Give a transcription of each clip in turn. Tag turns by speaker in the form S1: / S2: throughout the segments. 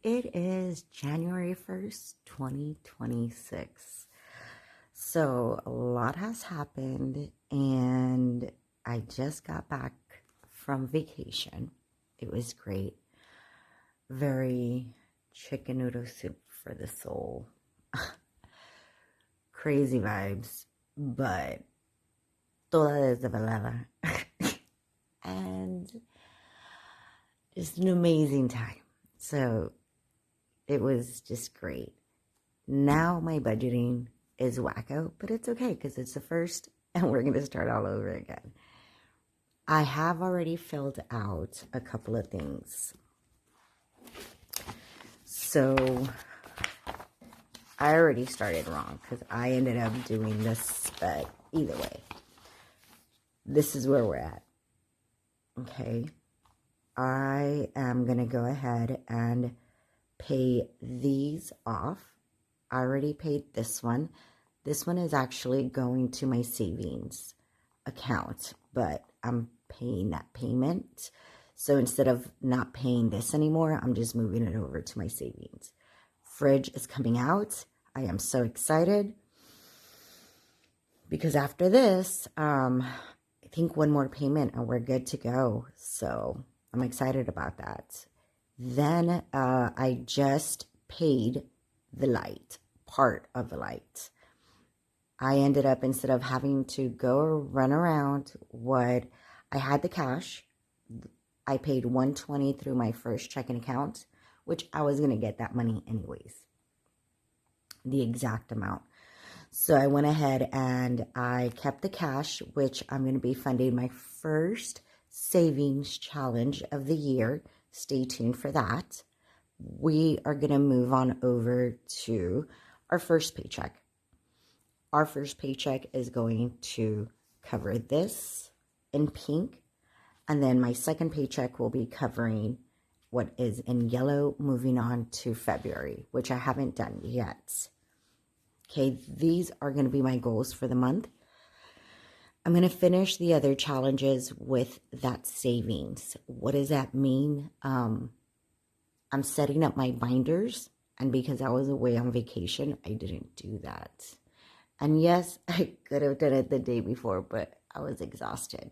S1: It is January 1st, 2026. So a lot has happened, and I just got back from vacation. It was great. Very chicken noodle soup for the soul. Crazy vibes, but toda desvelada. And just an amazing time. So it was just great. Now my budgeting is wacko, but it's okay because it's the first and we're going to start all over again. I have already filled out a couple of things. So I already started wrong because I ended up doing this, but either way, this is where we're at. Okay. I am going to go ahead and pay these off. I already paid this one. This one is actually going to my savings account, but I'm paying that payment. So instead of not paying this anymore, I'm just moving it over to my savings. Fridge is coming out. I am so excited because after this, I think one more payment and we're good to go. So I'm excited about that. Then I just paid the light, part of the light. I ended up, instead of having to go run around, I had the cash. I paid $120 through my first checking account, which I was going to get that money anyways, the exact amount. So I went ahead and I kept the cash, which I'm going to be funding my first savings challenge of the year. Stay tuned for that. We are going to move on over to our first paycheck. Our first paycheck is going to cover this in pink. And then my second paycheck will be covering what is in yellow, moving on to February, which I haven't done yet. Okay, these are going to be my goals for the month. I'm going to finish the other challenges with that savings. What does that mean? I'm setting up my binders, and because I was away on vacation, I didn't do that. And yes, I could have done it the day before, but I was exhausted.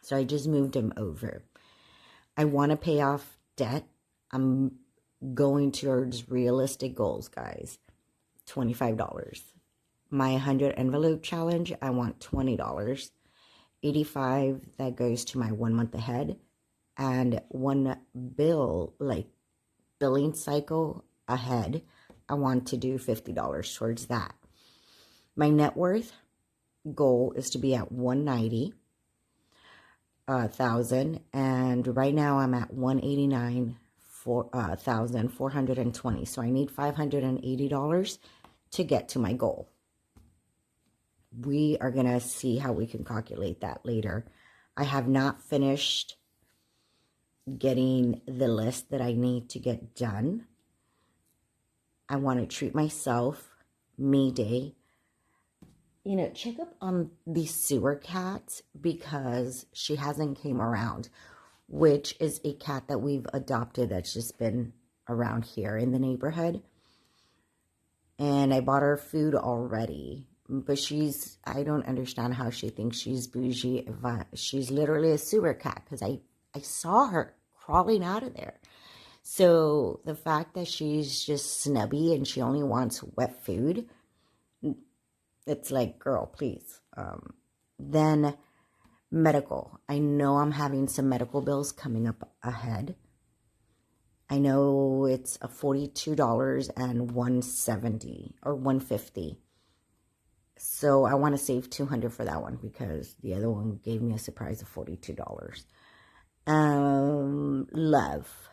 S1: So I just moved them over. I want to pay off debt. I'm going towards realistic goals, guys. $25. My 100 envelope challenge, I want $20. $85, that goes to my 1 month ahead. And one billing cycle ahead, I want to do $50 towards that. My net worth goal is to be at $190,000, and right now I'm at $189,420. So I need $580 to get to my goal. We are gonna see how we can calculate that later. I have not finished getting the list that I need to get done. I want to treat myself, me day. You know, check up on the sewer cat because she hasn't came around, which is a cat that we've adopted that's just been around here in the neighborhood. And I bought her food already, but I don't understand how she thinks she's bougie. She's literally a sewer cat because I saw her crawling out of there. So the fact that she's just snubby and she only wants wet food, it's like, girl, please. Then medical. I know I'm having some medical bills coming up ahead. I know it's a $42 and $170 or $150. So I want to save $200 for that one because the other one gave me a surprise of $42. Love.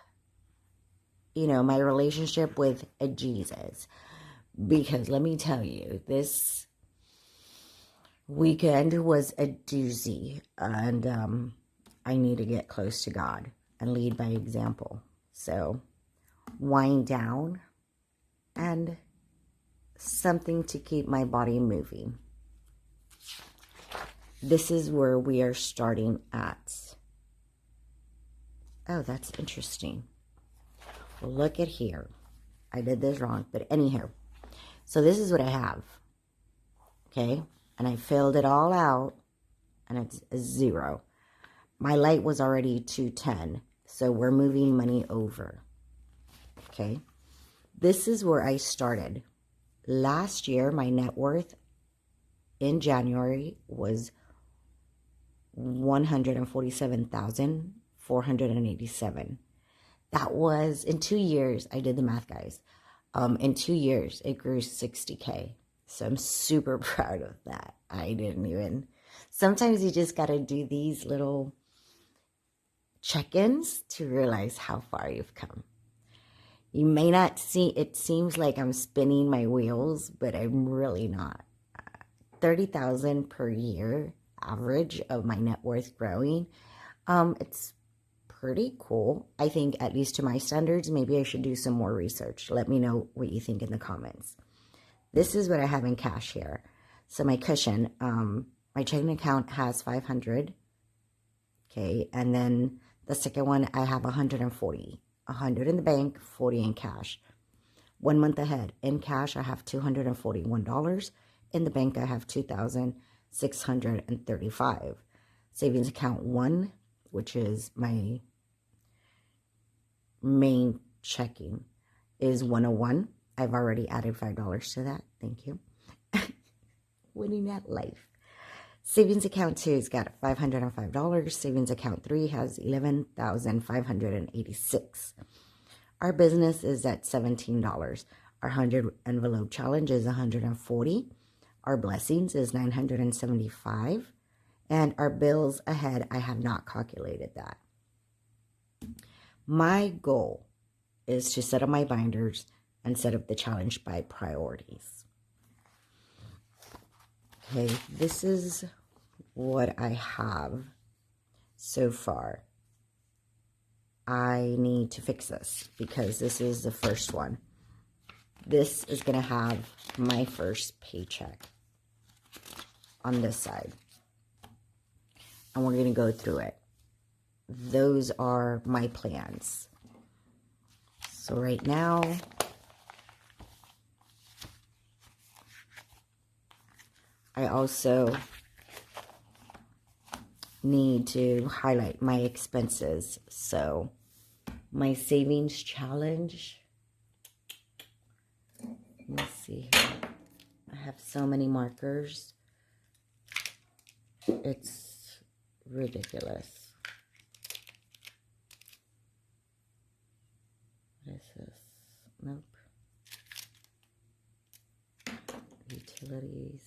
S1: You know, my relationship with Jesus. Because let me tell you, this weekend was a doozy. And I need to get close to God and lead by example. So, wind down and something to keep my body moving. This is where we are starting at. Oh, that's interesting. look at here. I did this wrong, but anyhow. So this is what I have. Okay. And I filled it all out and it's a 0. My light was already 210. So we're moving money over. Okay. This is where I started. Last year, my net worth in January was $147,487. That was in 2 years. I did the math, guys. In 2 years, it grew 60K. So I'm super proud of that. I didn't even. Sometimes you just got to do these little check-ins to realize how far you've come. You may not see, it seems like I'm spinning my wheels, but I'm really not. 30,000 per year average of my net worth growing. It's pretty cool. I think, at least to my standards. Maybe I should do some more research. Let me know what you think in the comments. This is what I have in cash here. So my cushion, my checking account has 500. Okay, and then the second one, I have 140. 100 in the bank, 40 in cash. 1 month ahead, in cash, I have $241. In the bank, I have $2,635. Savings account 1, which is my main checking, is 101. I've already added $5 to that. Thank you. Winning at life. Savings account 2's got $505. Savings account 3 has $11,586. Our business is at $17. Our 100 envelope challenge is $140. Our blessings is $975. And our bills ahead, I have not calculated that. My goal is to set up my binders and set up the challenge by priorities. Okay, this is what I have so far. I need to fix this because this is the first one. This is going to have my first paycheck on this side. And we're going to go through it. Those are my plans. So right now, I also need to highlight my expenses. So my savings challenge, let me see here. I have so many markers. It's ridiculous. What is this? Nope. Utilities.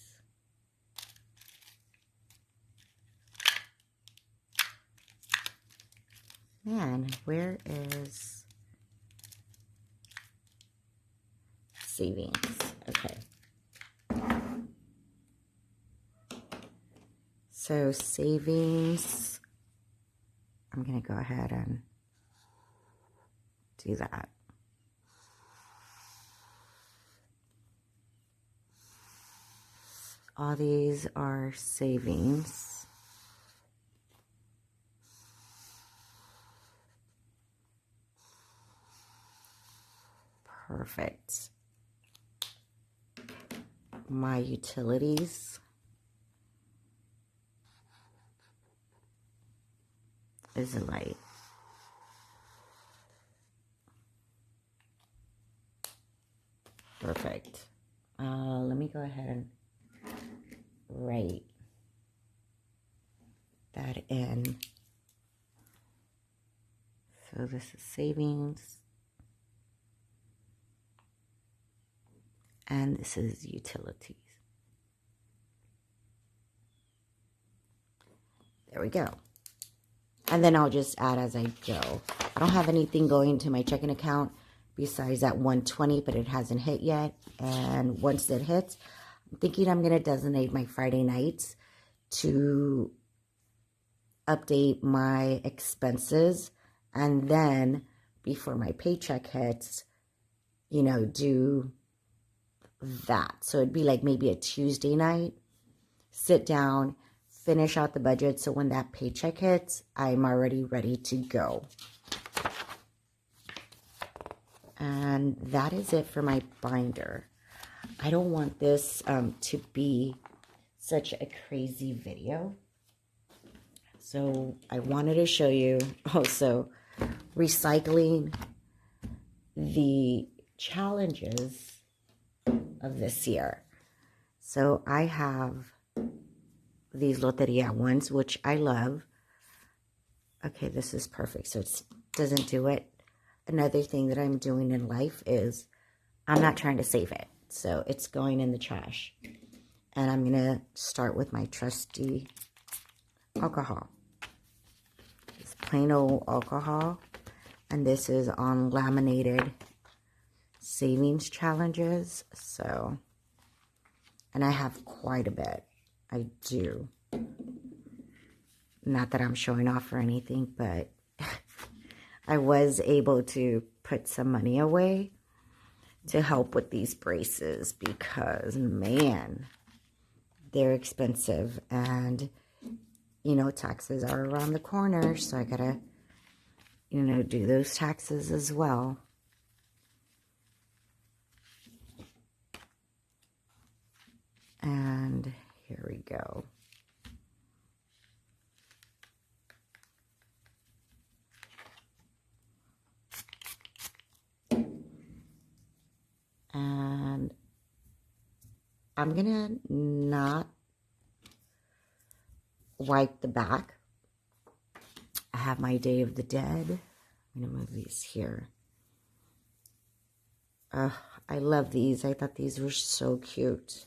S1: Man, where is savings? Okay. So savings, I'm going to go ahead and do that. All these are savings. Perfect. My utilities is a light. Perfect. Let me go ahead and write that in. So this is savings. And this is utilities. There we go. And then I'll just add as I go. I don't have anything going to my checking account besides that 120, but it hasn't hit yet. And once it hits, I'm thinking I'm going to designate my Friday nights to update my expenses. And then before my paycheck hits, you know, do that. So it'd be like maybe a Tuesday night, sit down, finish out the budget. So when that paycheck hits, I'm already ready to go. And that is it for my binder. I don't want this to be such a crazy video. So I wanted to show you also recycling the challenges of this year. So I have these Loteria ones, which I love. Okay, this is perfect. So it doesn't do it. Another thing that I'm doing in life is I'm not trying to save it. So it's going in the trash. And I'm going to start with my trusty alcohol. It's plain old alcohol. And this is on laminated savings challenges. So, and I have quite a bit. I do. Not that I'm showing off or anything, but I was able to put some money away to help with these braces because, man, they're expensive. And, you know, taxes are around the corner, so I gotta, you know, do those taxes as well. And here we go. And I'm gonna not wipe the back. I have my Day of the Dead. I'm gonna move these here. I love these. I thought these were so cute.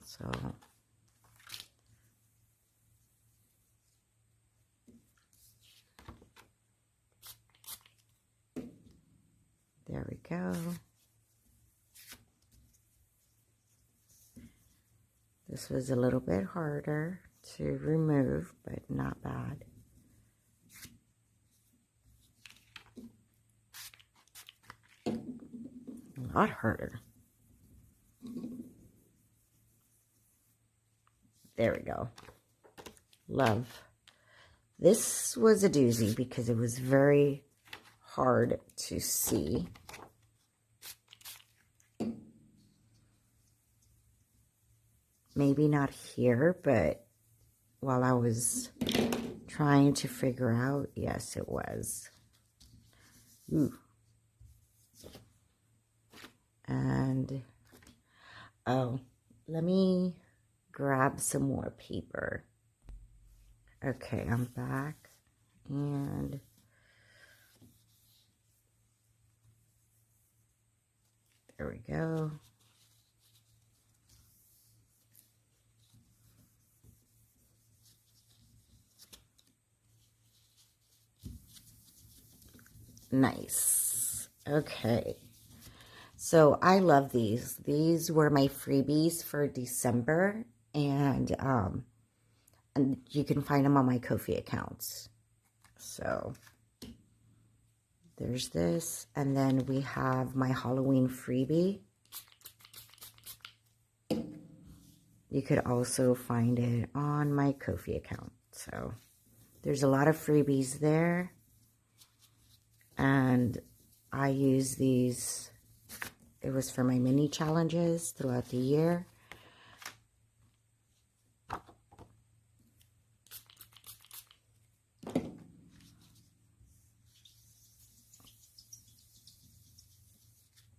S1: So there we go. This was a little bit harder to remove, but not bad. A lot harder. There we go. Love. This was a doozy because it was very hard to see. Maybe not here, but while I was trying to figure out, yes, it was. Ooh. And, oh, let me grab some more paper. Okay, I'm back. And there we go. Nice. Okay. So I love these. These were my freebies for December, and you can find them on my Ko-fi accounts. So there's this, and then we have my Halloween freebie. You could also find it on my Ko-fi account. So there's a lot of freebies there. And I use these, it was for my mini challenges throughout the year.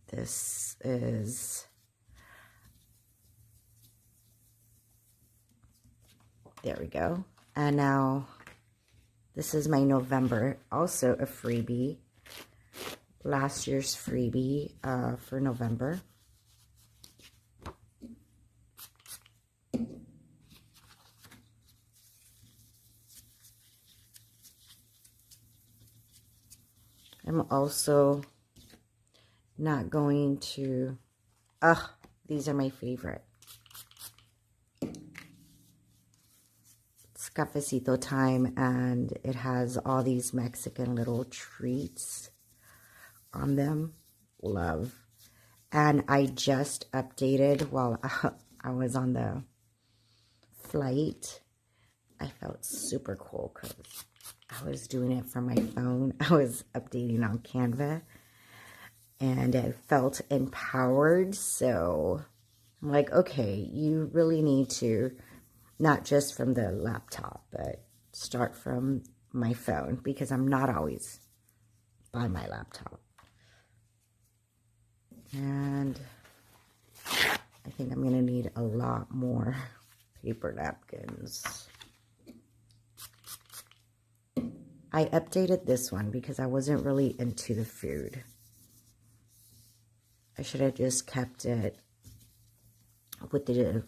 S1: This is, there we go. And now this is my November, also a freebie. Last year's freebie for November. I'm also not going to, these are my favorite. It's cafecito time, and it has all these Mexican little treats on them. Love. And I just updated while I was on the flight. I felt super cool because I was doing it from my phone. I was updating on Canva, and I felt empowered. So I'm like, okay, you really need to, not just from the laptop, but start from my phone, because I'm not always by my laptop. And I think I'm going to need a lot more paper napkins. I updated this one because I wasn't really into the food. I should have just kept it with the,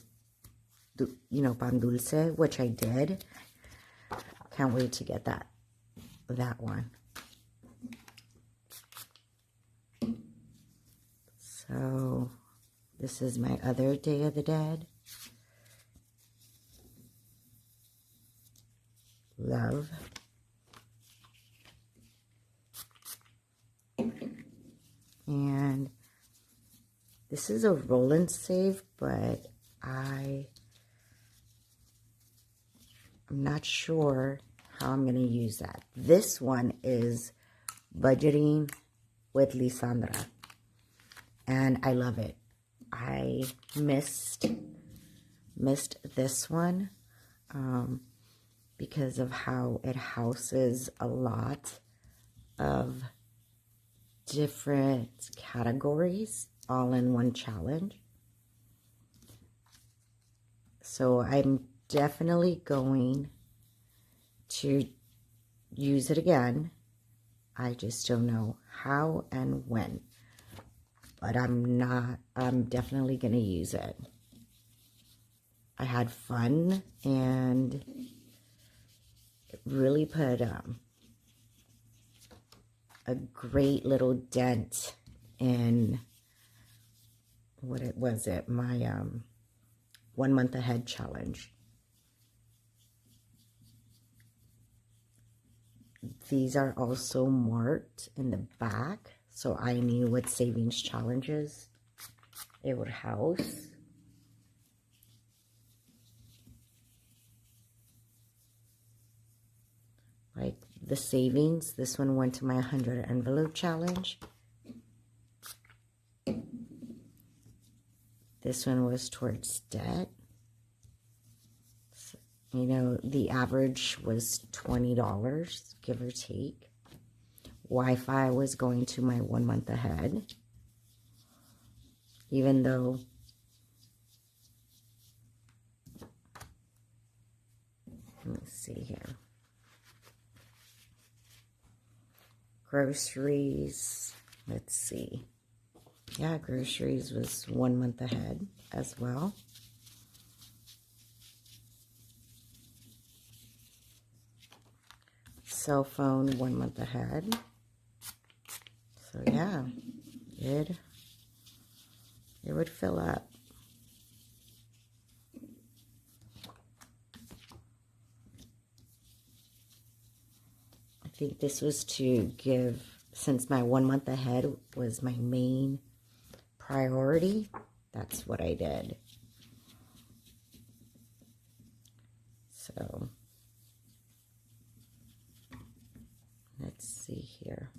S1: you know, pan dulce, which I did. Can't wait to get that one. So this is my other Day of the Dead. Love. And this is a roll and save, but I'm not sure how I'm going to use that. This one is budgeting with Lisandra, and I love it. I missed this one because of how it houses a lot of different categories all in one challenge. So I'm definitely going to use it again. I just don't know how and when, but I'm definitely going to use it. I had fun, and it really put a great little dent in my 1 month ahead challenge. These are also marked in the back, so I knew what savings challenges it would house. Like the savings, this one went to my 100 envelope challenge. This one was towards debt. So, you know, the average was $20, give or take. Wi-Fi was going to my 1 month ahead. Even though let me see here. Groceries, let's see. Yeah, groceries was 1 month ahead as well. Cell phone 1 month ahead. So yeah, it would fill up. I think this was to give, since my 1 month ahead was my main priority, that's what I did. So let's see here.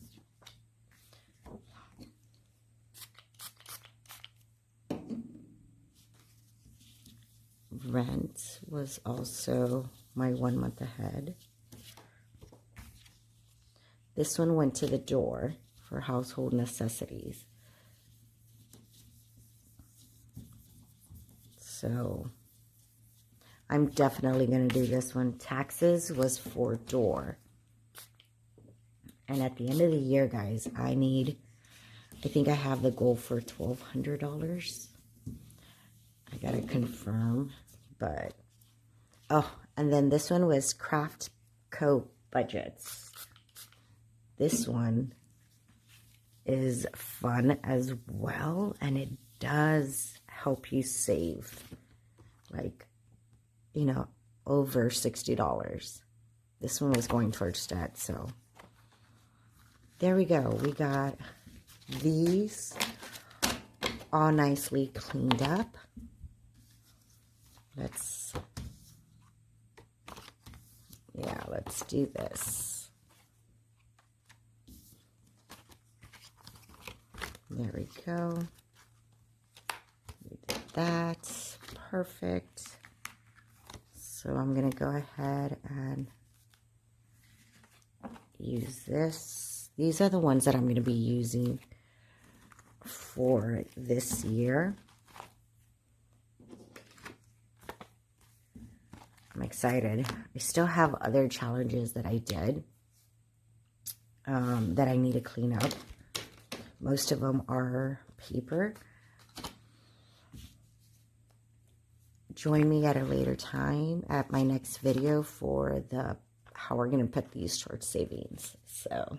S1: Rent was also my 1 month ahead. This one went to the door for household necessities. So I'm definitely going to do this one. Taxes was for door. And at the end of the year, guys, I think I have the goal for $1,200. I got to confirm, but, oh, and then this one was Craft Co. budgets. This one is fun as well, and it does help you save, like, you know, over $60. This one was going towards debt, so there we go. We got these all nicely cleaned up. Let's Yeah, let's do this. There we go. We did that. Perfect. So I'm going to go ahead and use this. These are the ones that I'm going to be using for this year. I'm excited. I still have other challenges that I did that I need to clean up. Most of them are paper. Join me at a later time at my next video for how we're going to put these towards savings. So,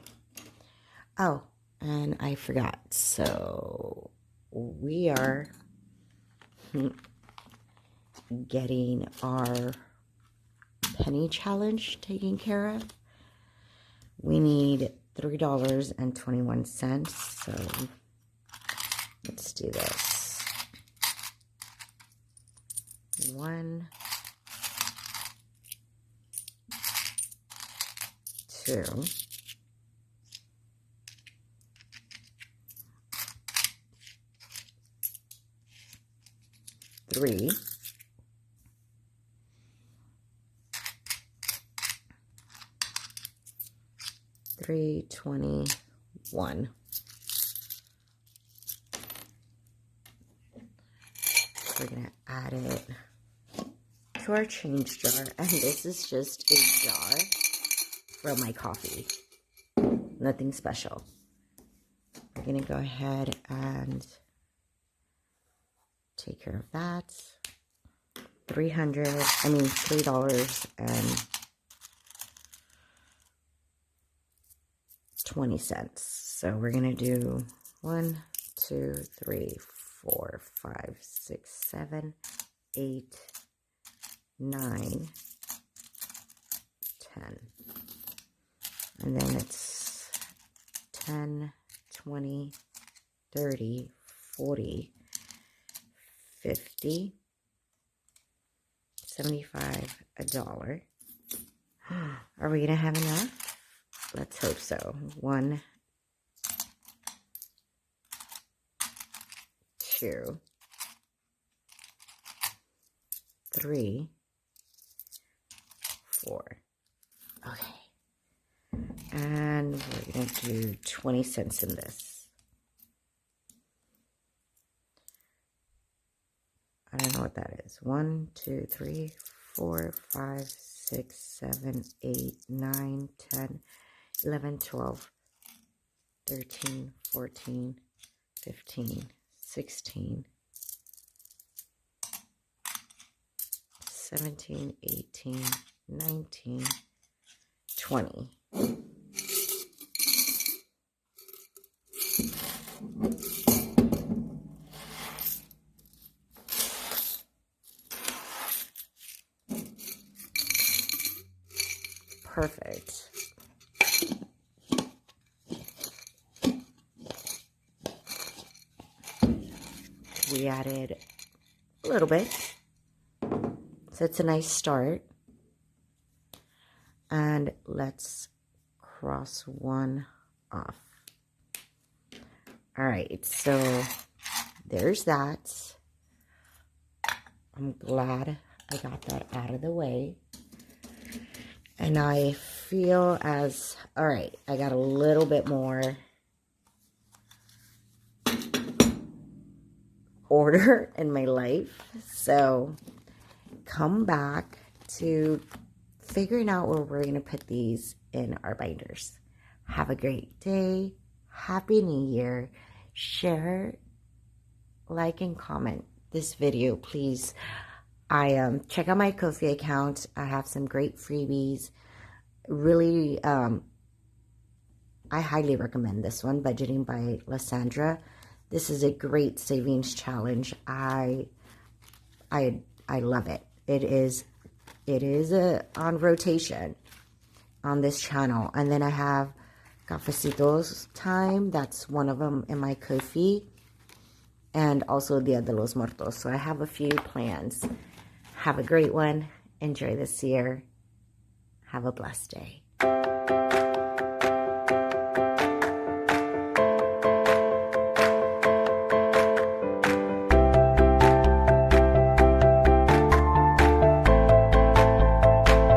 S1: oh, and I forgot. So we are getting our penny challenge taken care of. We need $3.21. So let's do this. 1, 2, 3, 3.21. We're gonna add it to our change jar, and this is just a jar for my coffee. Nothing special. We're gonna go ahead and take care of that. $3.20. So we're gonna do 1, 2, 3, 4, 5, 6, 7, 8, 9, 10. And then it's 10, 20, 30, 40, 50, 75, $1. Are we gonna have enough? Let's hope so. 1, 2, 3, 4. Okay. And we're going to do 20 cents in this. I don't know what that is. 1, 2, 3, 4, 5, 6, 7, 8, 9, 10, 11, 12, 13, 14, 15, 16, 17, 18, 19, 20. Perfect. We added a little bit, so it's a nice start. And let's cross one off. All right, so there's that. I'm glad I got that out of the way. And I feel as, all right, I got a little bit more order in my life. So come back to figuring out where we're going to put these in our binders. Have a great day. Happy New Year. Share, like, and comment this video, please. Check out my Ko-fi account. I have some great freebies. Really, I highly recommend this one, Budgeting by Lysandra. This is a great savings challenge. I love it. It is on rotation on this channel. And then I have Cafecitos Time. That's one of them in my Ko-fi. And also Dia de los Muertos. So I have a few plans. Have a great one. Enjoy this year. Have a blessed day.